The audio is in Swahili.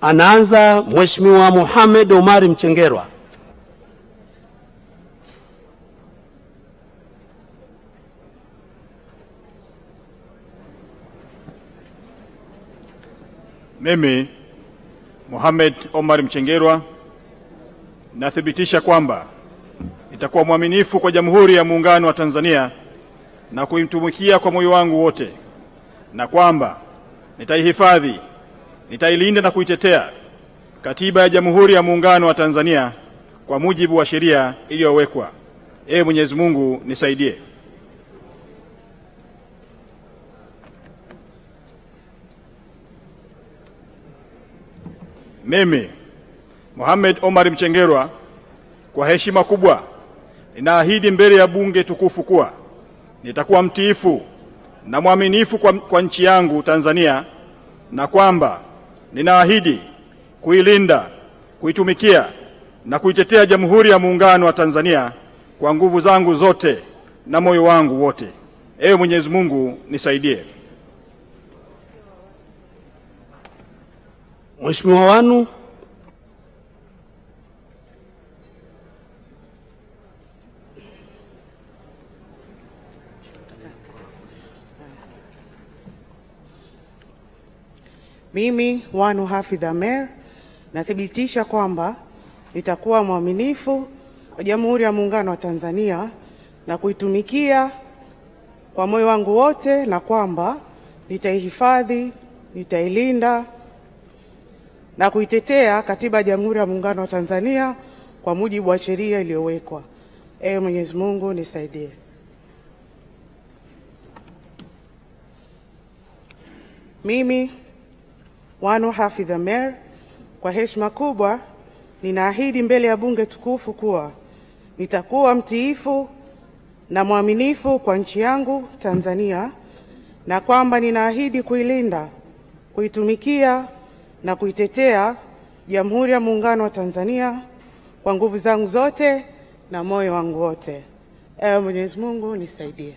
Anaanza Mheshimiwa Mohamed Omar Mchengerwa. Mimi Mohamed Omar Mchengerwa nathibitisha kwamba nitakuwa mwaminifu kwa Jamhuri ya Muungano wa Tanzania na kuitumikia kwa moyo wangu wote, na kwamba nitaihifadhi, nitailinda na kuitetea Katiba ya Jamhuri ya Muungano wa Tanzania kwa mujibu wa sheria iliyowekwa. Ee Mwenyezi Mungu nisaidie. Mimi Mohamed Omar Mchengerwa kwa heshima kubwa ninaahidi mbele ya bunge tukufu kuwa nitakuwa mtiifu na mwaminifu kwa nchi yangu Tanzania, na kwamba ninaahidi kuilinda, kuitumikia na kuitetea Jamhuri ya Muungano wa Tanzania kwa nguvu zangu zote na moyo wangu wote. Ee Mwenyezi Mungu nisaidie. Mheshimiwa Wanu. Mimi Wanu Hafidh Amer nathibitisha kwamba nitakuwa mwaminifu kwa Jamhuri ya Muungano wa Tanzania na kuitumikia kwa moyo wangu wote, na kwamba nitaihifadhi, nitailinda na kuitetea Katiba ya Jamhuri ya Muungano wa Tanzania kwa mujibu wa sheria iliyowekwa. Ee Mwenyezi Mungu nisaidie. Mimi Wanu Hafidh Amer kwa heshima kubwa ninaahidi mbele ya bunge tukufu kuwa nitakuwa mtiifu na mwaminifu kwa nchi yangu Tanzania, na kwamba ninaahidi kuilinda, kuitumikia na kuitetea Jamhuri ya Muungano wa Tanzania kwa nguvu zangu zote na moyo wangu wote. Ee Mwenyezi Mungu nisaidie.